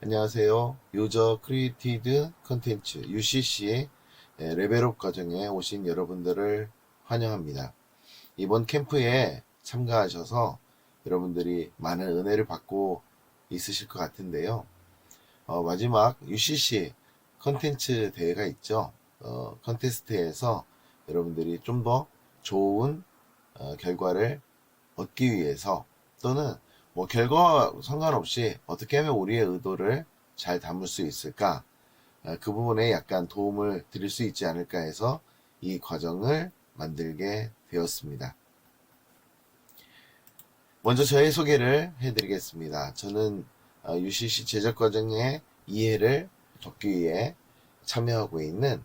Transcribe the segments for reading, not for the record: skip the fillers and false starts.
안녕하세요. 유저 크리에이티드 컨텐츠 UCC 레벨업 과정에 오신 여러분들을 환영합니다. 이번 캠프에 참가하셔서 여러분들이 많은 은혜를 받고 있으실 것 같은데요. 마지막 UCC 컨텐츠 대회가 있죠. 컨테스트에서 여러분들이 좀 더 좋은 결과를 얻기 위해서 또는 뭐 결과와 상관없이 어떻게 하면 우리의 의도를 잘 담을 수 있을까, 그 부분에 약간 도움을 드릴 수 있지 않을까 해서 이 과정을 만들게 되었습니다. 먼저 저의 소개를 해드리겠습니다. 저는 UCC 제작 과정의 이해를 돕기 위해 참여하고 있는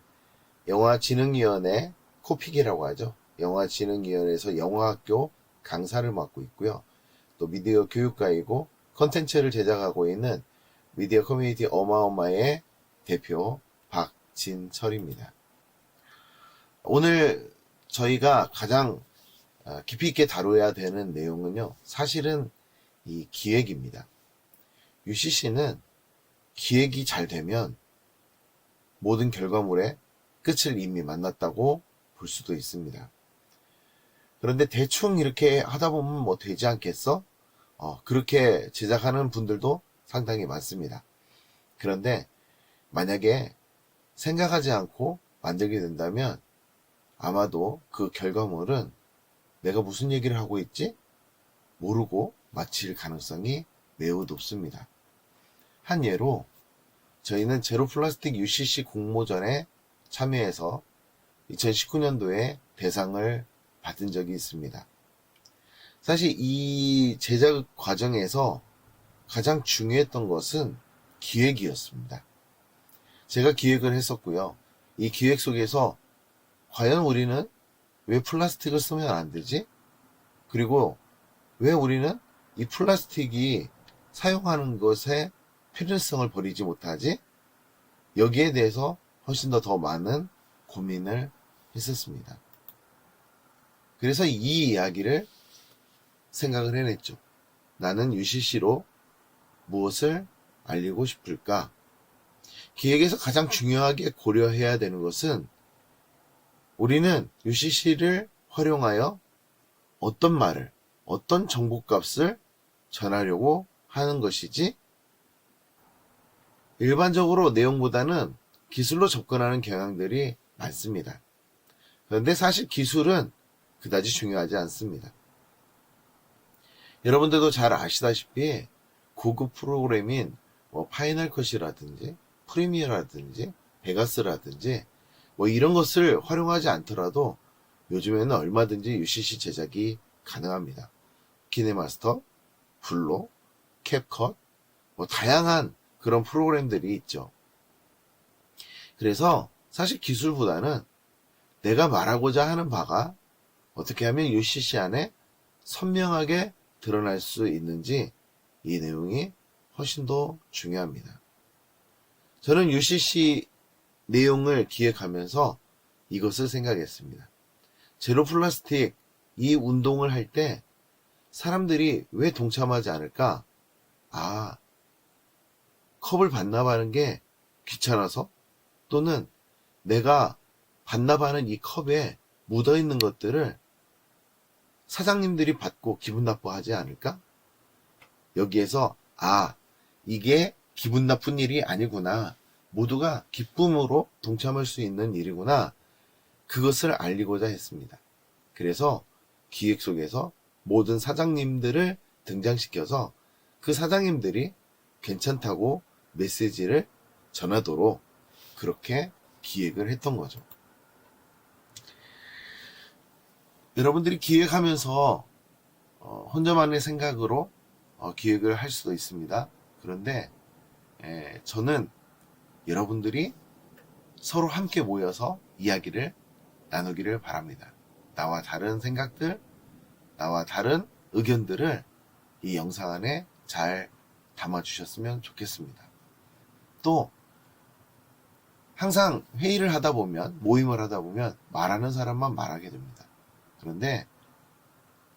영화진흥위원회 코픽이라고 하죠. 영화진흥위원회에서 영화학교 강사를 맡고 있고요. 또 미디어 교육가이고 컨텐츠를 제작하고 있는 미디어 커뮤니티 어마어마의 대표 박진철입니다. 오늘 저희가 가장 깊이 있게 다뤄야 되는 내용은요, 사실은 이 기획입니다. UCC는 기획이 잘 되면 모든 결과물의 끝을 이미 만났다고 볼 수도 있습니다. 그런데 대충 이렇게 하다 보면 뭐 되지 않겠어? 그렇게 제작하는 분들도 상당히 많습니다. 그런데 만약에 생각하지 않고 만들게 된다면 아마도 그 결과물은 내가 무슨 얘기를 하고 있지? 모르고 마칠 가능성이 매우 높습니다. 한 예로 저희는 제로 플라스틱 UCC 공모전에 참여해서 2019년도에 대상을 받은 적이 있습니다. 사실 이 제작 과정에서 가장 중요했던 것은 기획이었습니다. 제가 기획을 했었고요. 이 기획 속에서 과연 우리는 왜 플라스틱을 쓰면 안 되지? 그리고 왜 우리는 이 플라스틱이 사용하는 것에 필요성을 버리지 못하지? 여기에 대해서 훨씬 더 많은 고민을 했었습니다. 그래서 이 이야기를 생각을 해냈죠. 나는 UCC로 무엇을 알리고 싶을까? 기획에서 가장 중요하게 고려해야 되는 것은 우리는 UCC를 활용하여 어떤 말을, 어떤 정보값을 전하려고 하는 것이지, 일반적으로 내용보다는 기술로 접근하는 경향들이 많습니다. 그런데 사실 기술은 그다지 중요하지 않습니다. 여러분들도 잘 아시다시피 고급 프로그램인 뭐 파이널 컷이라든지 프리미어라든지 베가스라든지 뭐 이런 것을 활용하지 않더라도 요즘에는 얼마든지 UCC 제작이 가능합니다. 키네마스터, 블로, 캡컷, 뭐 다양한 그런 프로그램들이 있죠. 그래서 사실 기술보다는 내가 말하고자 하는 바가 어떻게 하면 UCC 안에 선명하게 드러날 수 있는지, 이 내용이 훨씬 더 중요합니다. 저는 UCC 내용을 기획하면서 이것을 생각했습니다. 제로 플라스틱 이 운동을 할 때 사람들이 왜 동참하지 않을까? 컵을 반납하는 게 귀찮아서, 또는 내가 반납하는 이 컵에 묻어있는 것들을 사장님들이 받고 기분 나빠하지 않을까? 여기에서 이게 기분 나쁜 일이 아니구나, 모두가 기쁨으로 동참할 수 있는 일이구나, 그것을 알리고자 했습니다. 그래서 기획 속에서 모든 사장님들을 등장시켜서 그 사장님들이 괜찮다고 메시지를 전하도록 그렇게 기획을 했던 거죠. 여러분들이 기획하면서 혼자만의 생각으로 기획을 할 수도 있습니다. 그런데 저는 여러분들이 서로 함께 모여서 이야기를 나누기를 바랍니다. 나와 다른 생각들, 나와 다른 의견들을 이 영상 안에 잘 담아주셨으면 좋겠습니다. 또 항상 회의를 하다 보면, 모임을 하다 보면 말하는 사람만 말하게 됩니다. 그런데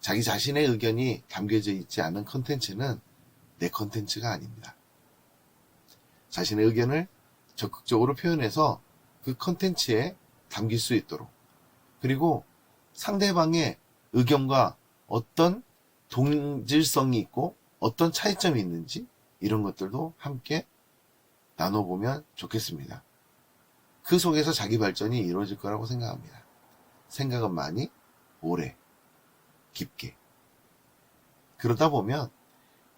자기 자신의 의견이 담겨져 있지 않은 컨텐츠는 내 컨텐츠가 아닙니다. 자신의 의견을 적극적으로 표현해서 그 컨텐츠에 담길 수 있도록, 그리고 상대방의 의견과 어떤 동질성이 있고 어떤 차이점이 있는지 이런 것들도 함께 나눠보면 좋겠습니다. 그 속에서 자기 발전이 이루어질 거라고 생각합니다. 생각은 많이, 오래, 깊게. 그러다 보면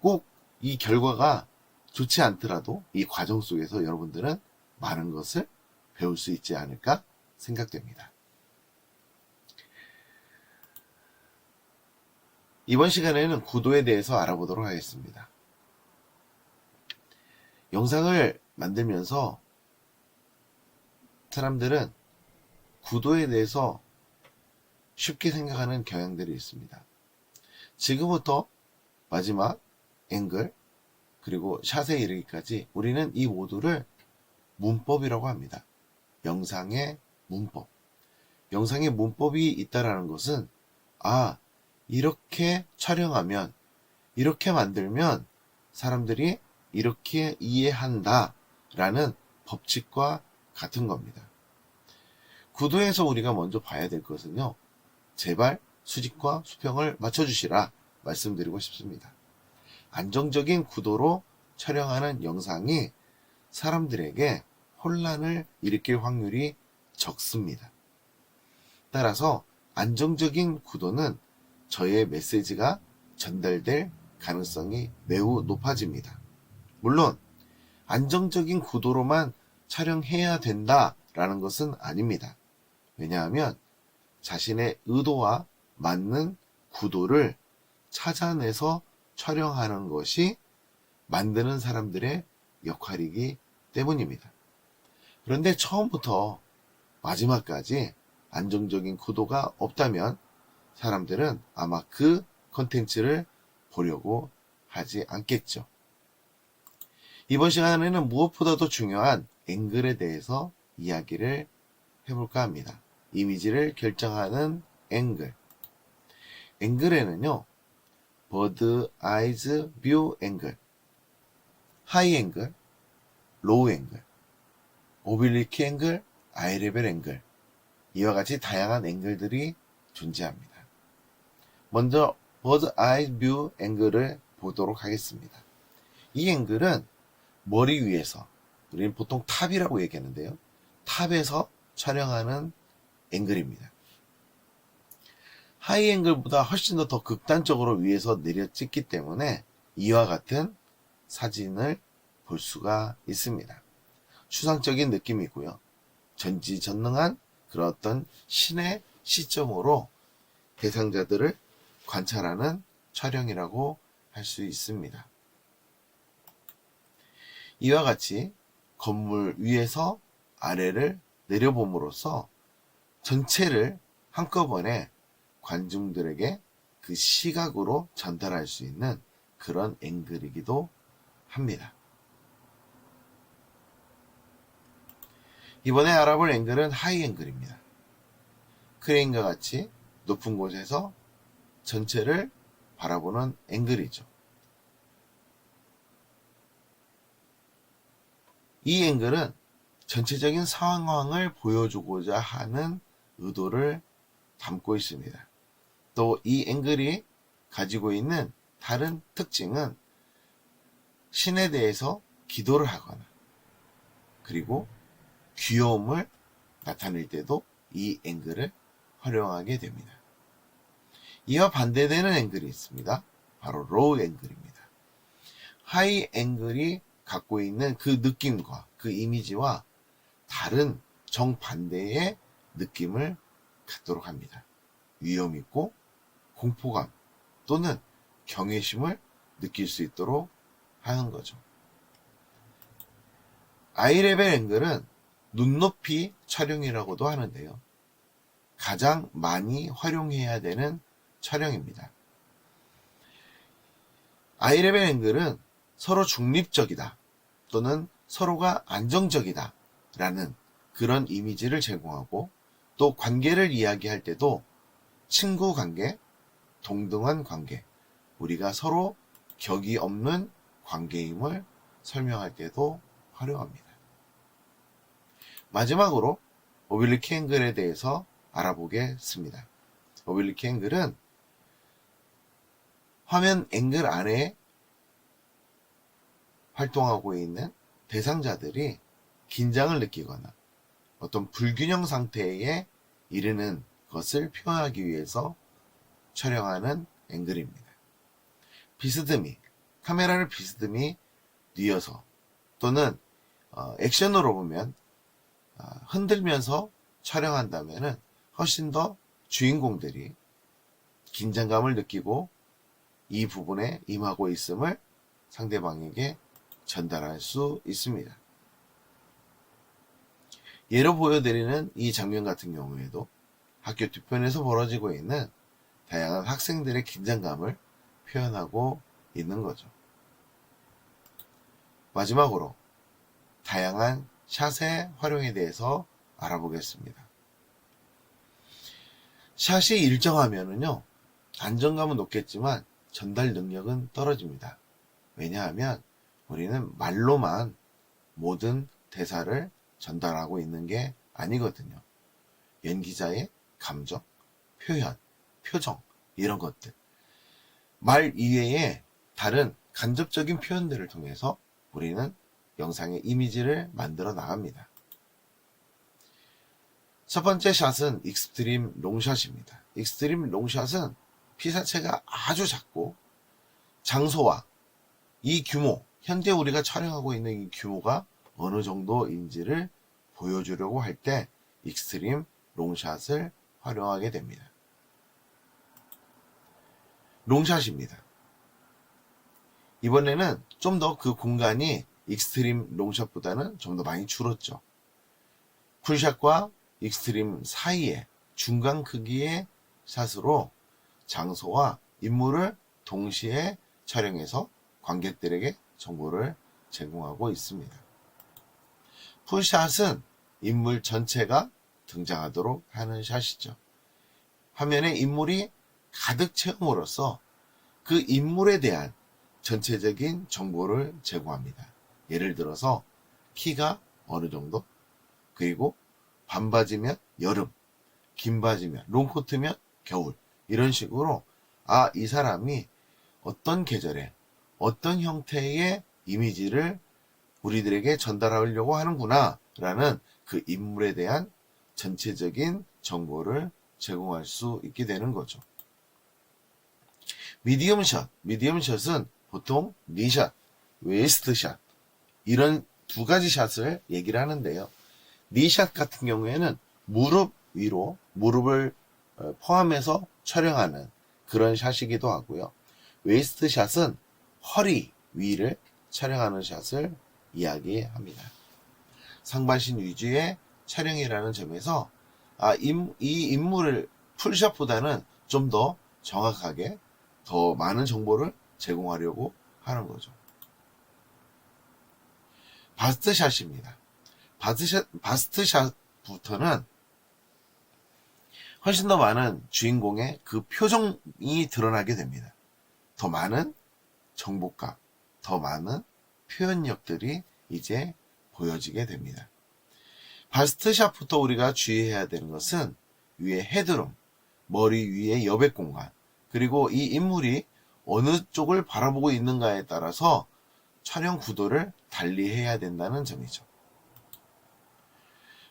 꼭 이 결과가 좋지 않더라도 이 과정 속에서 여러분들은 많은 것을 배울 수 있지 않을까 생각됩니다. 이번 시간에는 구도에 대해서 알아보도록 하겠습니다. 영상을 만들면서 사람들은 구도에 대해서 쉽게 생각하는 경향들이 있습니다. 지금부터 마지막 앵글 그리고 샷에 이르기까지 우리는 이 모두를 문법이라고 합니다. 영상의 문법. 영상의 문법이 있다라는 것은 이렇게 촬영하면, 이렇게 만들면 사람들이 이렇게 이해한다 라는 법칙과 같은 겁니다. 구도에서 우리가 먼저 봐야 될 것은요, 제발 수직과 수평을 맞춰주시라 말씀드리고 싶습니다. 안정적인 구도로 촬영하는 영상이 사람들에게 혼란을 일으킬 확률이 적습니다. 따라서 안정적인 구도는 저의 메시지가 전달될 가능성이 매우 높아집니다. 물론 안정적인 구도로만 촬영해야 된다라는 것은 아닙니다. 왜냐하면 자신의 의도와 맞는 구도를 찾아내서 촬영하는 것이 만드는 사람들의 역할이기 때문입니다. 그런데 처음부터 마지막까지 안정적인 구도가 없다면 사람들은 아마 그 컨텐츠를 보려고 하지 않겠죠. 이번 시간에는 무엇보다도 중요한 앵글에 대해서 이야기를 해볼까 합니다. 이미지를 결정하는 앵글. 앵글에는요, 버드 아이즈 뷰 앵글, 하이 앵글, 로우 앵글, 오빌리키 앵글, 아이 레벨 앵글, 이와 같이 다양한 앵글들이 존재합니다. 먼저 버드 아이 뷰 앵글을 보도록 하겠습니다. 이 앵글은 머리 위에서, 우리는 보통 탑이라고 얘기하는데요, 탑에서 촬영하는 앵글입니다. 하이 앵글보다 훨씬 더 극단적으로 위에서 내려 찍기 때문에 이와 같은 사진을 볼 수가 있습니다. 추상적인 느낌이고요. 전지전능한 그런 어떤 신의 시점으로 대상자들을 관찰하는 촬영이라고 할 수 있습니다. 이와 같이 건물 위에서 아래를 내려봄으로써 전체를 한꺼번에 관중들에게 그 시각으로 전달할 수 있는 그런 앵글이기도 합니다. 이번에 알아볼 앵글은 하이 앵글입니다. 크레인과 같이 높은 곳에서 전체를 바라보는 앵글이죠. 이 앵글은 전체적인 상황을 보여주고자 하는 의도를 담고 있습니다. 또 이 앵글이 가지고 있는 다른 특징은 신에 대해서 기도를 하거나 그리고 귀여움을 나타낼 때도 이 앵글을 활용하게 됩니다. 이와 반대되는 앵글이 있습니다. 바로 로우 앵글입니다. 하이 앵글이 갖고 있는 그 느낌과 그 이미지와 다른 정반대의 느낌을 갖도록 합니다. 위험 있고 공포감 또는 경외심을 느낄 수 있도록 하는 거죠. 아이레벨 앵글은 눈높이 촬영이라고도 하는데요. 가장 많이 활용해야 되는 촬영입니다. 아이레벨 앵글은 서로 중립적이다 또는 서로가 안정적이다 라는 그런 이미지를 제공하고, 또 관계를 이야기할 때도 친구 관계, 동등한 관계, 우리가 서로 격이 없는 관계임을 설명할 때도 활용합니다. 마지막으로 오빌리크 앵글에 대해서 알아보겠습니다. 오빌리크 앵글은 화면 앵글 안에 활동하고 있는 대상자들이 긴장을 느끼거나 어떤 불균형 상태에 이르는 것을 표현하기 위해서 촬영하는 앵글입니다. 비스듬히, 카메라를 비스듬히 뉘어서 또는 액션으로 보면 흔들면서 촬영한다면 훨씬 더 주인공들이 긴장감을 느끼고 이 부분에 임하고 있음을 상대방에게 전달할 수 있습니다. 예로 보여드리는 이 장면 같은 경우에도 학교 뒤편에서 벌어지고 있는 다양한 학생들의 긴장감을 표현하고 있는 거죠. 마지막으로 다양한 샷의 활용에 대해서 알아보겠습니다. 샷이 일정하면은요, 안정감은 높겠지만 전달 능력은 떨어집니다. 왜냐하면 우리는 말로만 모든 대사를 전달하고 있는 게 아니거든요. 연기자의 감정, 표현, 표정, 이런 것들. 말 이외에 다른 간접적인 표현들을 통해서 우리는 영상의 이미지를 만들어 나갑니다. 첫 번째 샷은 익스트림 롱샷입니다. 익스트림 롱샷은 피사체가 아주 작고 장소와 이 규모, 현재 우리가 촬영하고 있는 이 규모가 어느 정도인지를 보여주려고 할 때 익스트림 롱샷을 활용하게 됩니다. 롱샷입니다. 이번에는 좀 더 그 공간이 익스트림 롱샷보다는 좀 더 많이 줄었죠. 쿨샷과 익스트림 사이에 중간 크기의 샷으로 장소와 인물을 동시에 촬영해서 관객들에게 정보를 제공하고 있습니다. 풀샷은 인물 전체가 등장하도록 하는 샷이죠. 화면에 인물이 가득 채움으로써 그 인물에 대한 전체적인 정보를 제공합니다. 예를 들어서 키가 어느 정도, 그리고 반바지면 여름, 긴 바지면 롱코트면 겨울, 이런 식으로 이 사람이 어떤 계절에 어떤 형태의 이미지를 우리들에게 전달하려고 하는구나 라는 그 인물에 대한 전체적인 정보를 제공할 수 있게 되는 거죠. 미디엄샷은 보통 니샷, 웨이스트샷 이런 두 가지 샷을 얘기를 하는데요. 니샷 같은 경우에는 무릎 위로 무릎을 포함해서 촬영하는 그런 샷이기도 하고요. 웨이스트샷은 허리 위를 촬영하는 샷을 이야기합니다. 상반신 위주의 촬영이라는 점에서 이 인물을 풀샷보다는 좀 더 정확하게 더 많은 정보를 제공하려고 하는 거죠. 바스트샷입니다. 바스트샷부터는 훨씬 더 많은 주인공의 그 표정이 드러나게 됩니다. 더 많은 정보값, 더 많은 표현력들이 이제 보여지게 됩니다. 바스트샷부터 우리가 주의해야 되는 것은 위에 헤드룸, 머리 위에 여백 공간, 그리고 이 인물이 어느 쪽을 바라보고 있는가에 따라서 촬영 구도를 달리해야 된다는 점이죠.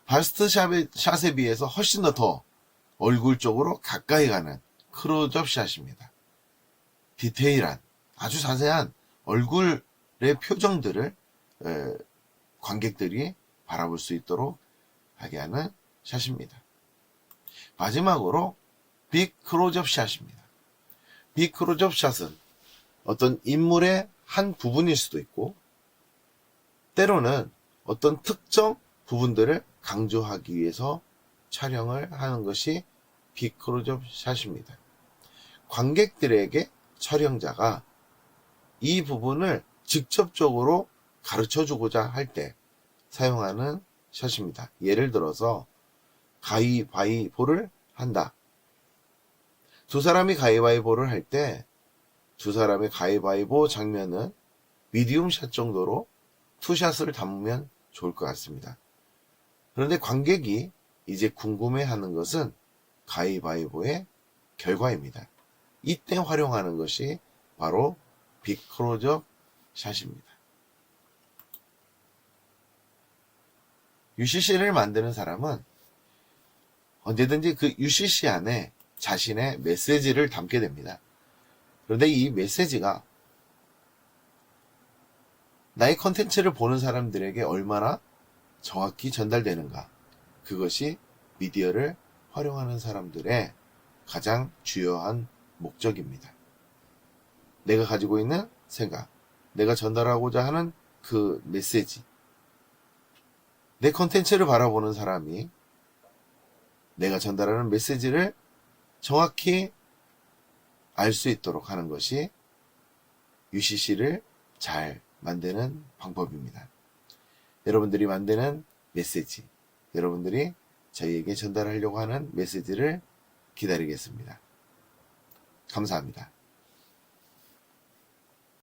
바스트샷에 비해서 훨씬 더 얼굴 쪽으로 가까이 가는 클로즈업 샷입니다. 디테일한, 아주 자세한 얼굴의 표정들을 관객들이 바라볼 수 있도록 하게 하는 샷입니다. 마지막으로 빅 클로즈업 샷입니다. 빅 클로즈업 샷은 어떤 인물의 한 부분일 수도 있고 때로는 어떤 특정 부분들을 강조하기 위해서 촬영을 하는 것이 빅 클로즈업 샷입니다. 관객들에게 촬영자가 이 부분을 직접적으로 가르쳐 주고자 할 때 사용하는 샷입니다. 예를 들어서 가위바위보를 한다. 두 사람이 가위바위보를 할 때 두 사람의 가위바위보 장면은 미디움 샷 정도로 투샷을 담으면 좋을 것 같습니다. 그런데 관객이 이제 궁금해하는 것은 가위바위보의 결과입니다. 이때 활용하는 것이 바로 빅클로즈업 샷입니다. UCC를 만드는 사람은 언제든지 그 UCC 안에 자신의 메시지를 담게 됩니다. 그런데 이 메시지가 나의 컨텐츠를 보는 사람들에게 얼마나 정확히 전달되는가, 그것이 미디어를 활용하는 사람들의 가장 주요한 목적입니다. 내가 가지고 있는 생각, 내가 전달하고자 하는 그 메시지, 내 컨텐츠를 바라보는 사람이 내가 전달하는 메시지를 정확히 알 수 있도록 하는 것이 UCC를 잘 만드는 방법입니다. 여러분들이 만드는 메시지, 여러분들이 저희에게 전달하려고 하는 메시지를 기다리겠습니다. 감사합니다.